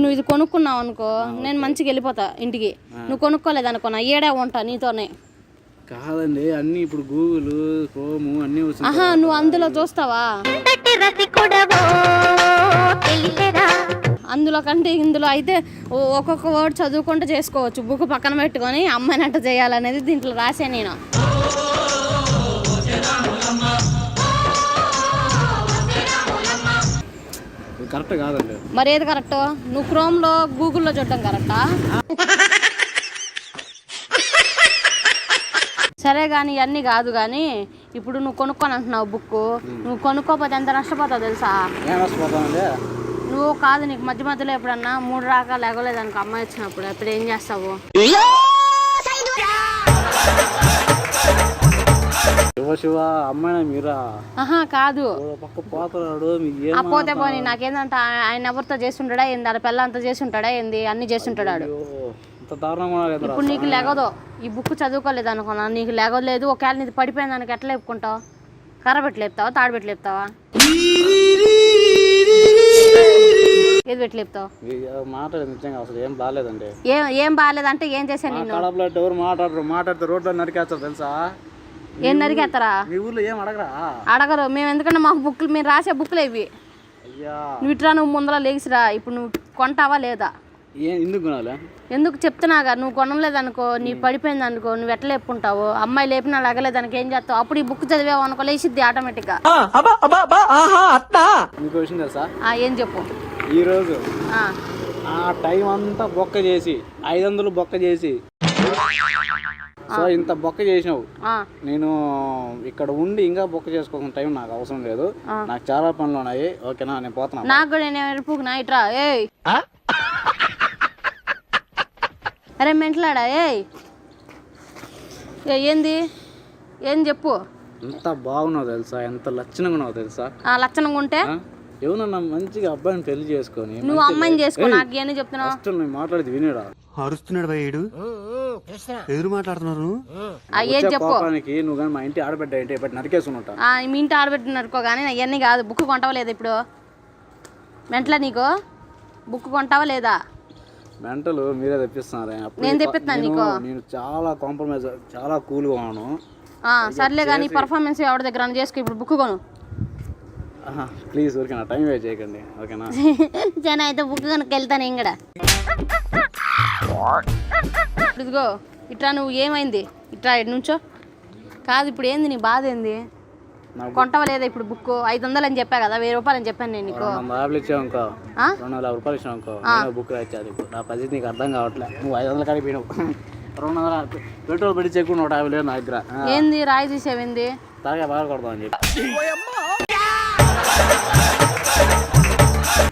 నువ్వు ఇది కొనుక్కున్నావు అనుకో నేను మంచిగా వెళ్ళిపోతా ఇంటికి. నువ్వు కొనుక్కోలేదు అనుకో నా ఏడా ఉంటా నీతోనే. కాదండి అన్ని ఇప్పుడు గూగుల్ క్రోమ్ అన్ని నువ్వు అందులో చూస్తావా? అందులో కంటే ఇందులో అయితే ఒక్కొక్క వర్డ్ చదువుకుంటూ చేసుకోవచ్చు. బుక్ పక్కన పెట్టుకొని అమ్మాయిని అట్ట చేయాలనేది దీంట్లో రాసా నేను. కరెక్ట్ కాదండి. మరి ఏది కరెక్ట్? నువ్వు క్రోమ్లో గూగుల్లో చూడటం కరెక్టా? సరే కానీ ఇవన్నీ కాదు కానీ ఇప్పుడు నువ్వు కొనుక్కొని అంటున్నావు బుక్. నువ్వు కొనుక్కోకపోతే ఎంత నష్టపోతావు తెలుసా? నువ్వు కాదు నీకు మధ్య మధ్యలో ఎప్పుడన్నా 3 రకాలు ఎగలేదు అనుకో అమ్మాయి వచ్చినప్పుడు అప్పుడు ఏం చేస్తావు? అమ్మాయి మీరా? కాదు పోతే పోనీ. పోనీ నాకేందంటే ఆయన ఎవరితో చేసి ఉంటాడా ఏంది? ఆడ పిల్ల అంతా చేసి ఉంటాడా ఏంది? అన్ని చేసి ఉంటాడు. ఇప్పుడు నీకు లెగదు, ఈ బుక్ చదువుకోలేదు అనుకున్నా, నీకు లెగలేదు. ఒకవేళ నీది పడిపోయింది దానికి ఎట్లా లేపుకుంటావు? కర్రబెట్టి లేపుతావా తాడుబెట్టి లేపుతావా? ఏది పెట్టి లేపుతావు? ఏం బాగాలేదండి. ఏం బాగాలేదంటే ఏం చేశాను నేను? ఎవరు మాట్లాడితే రోడ్లో నరికేస్తారు తెలుసా? ఏం నరికేస్తారా? మీ ఊర్లో ఏం అడగరా? అడగరు. మేము ఎందుకంటే మాకు బుక్లు మీరు రాసే బుక్లు ఇవి. నువ్వు ఇట్లా నువ్వు ముందర లేచిరా. ఇప్పుడు నువ్వు కొంటావా లేదా? ఎందుకు కొనాలి? ఎందుకు చెప్తున్నాగా? నువ్వు కొనలేదనుకో నీ పడిపోయింది అనుకో నువ్వు ఎట్లా లేపుకుంటావు? అమ్మాయి లేపినా లగలేదానికి ఏం చేస్తావు? అప్పుడు ఈ బుక్ చదివావు అనుకో లేచిద్ది ఆటోమేటిక్ గా. ఏం చెప్పు? ఈ రోజు టైం అంతా బొక్క చేసి 500 బొక్క చేసి సో ఇంత బొక్క చేసినావు. నేను ఇక్కడ ఉండి ఇంకా బొక్క చేసుకోవాల్సిన టైం నాకు అవసరం లేదు. నాకు చాలా పనులు ఉన్నాయి. ఓకేనా? నేను పోతున్నా. నాకు కూడా నేను ఎరుపుకున్నా ఇట్రా. ఏయ్ అరే మెంట్లాడా? ఏంది ఏం చెప్పు? ఎంత బాగున్నావు తెలుసా? ఎంత లక్షణంగా ఉన్నావు తెలుసా? లక్షణంగా ఉంటే ఏమన్నా మంచిగా అబ్బాయిని పెళ్లి చేసుకొని నువ్వు అమ్మాయిని చేసుకో. నాకు ఏమని చెప్తున్నావు? నేను మాట్లాడేది వినేడా? అరుస్తున్నాడు భయ్యుడు. ఎదురు మాట్లాడుతున్నారు. ఏం చెప్పు? నువ్వు కానీ మా ఇంటి ఆడబిడ్డ ఏంటి నరికేసుకుంటా? మీ ఇంటి ఆడబిడ్డ నరుకో కానీ అవన్నీ కాదు. బుక్ కొంటావా లేదా? ఇప్పుడు మెంటలా నీకు? బుక్ కొంటావా లేదా? మెంటలు మీరే తెప్పిస్తున్నారు. నేను తెప్పిస్తున్నాను నీకు? నేను చాలా కాంప్రమైజ్, చాలా కూల్గా ఉన్నాను. సర్లే కానీ పర్ఫార్మెన్స్ ఎవరి దగ్గర చేసుకో. ఇప్పుడు బుక్ కొను ప్లీజ్. ఓకేనా? టైం వేస్ట్ చేయకండి. ఓకేనా? జన అయితే బుక్ కనుక వెళ్తాను ఏం కూడా. ఇదిగో ఇట్లా నువ్వు ఏమైంది? ఇట్లా నుంచో కాదు. ఇప్పుడు ఏంది నీ బాధ? ఏంది? కొంటవా లేదా ఇప్పుడు బుక్? 500 అని చెప్పా కదా, 1000 రూపాయలు అని చెప్పాను నేను నీకు. 200 ఇచ్చావు బుక్ రాయించాలి. నా పరిస్థితి నీకు అర్థం కావట్లేదు. నువ్వు 500 కాడికి పోయినావు. 200 పెట్రోల్ పెట్టి చెక్కు 150 లేదు నా దగ్గర. ఏంది రాయి తీసేవింది? తాగా బాగా కొడతామని చెప్పి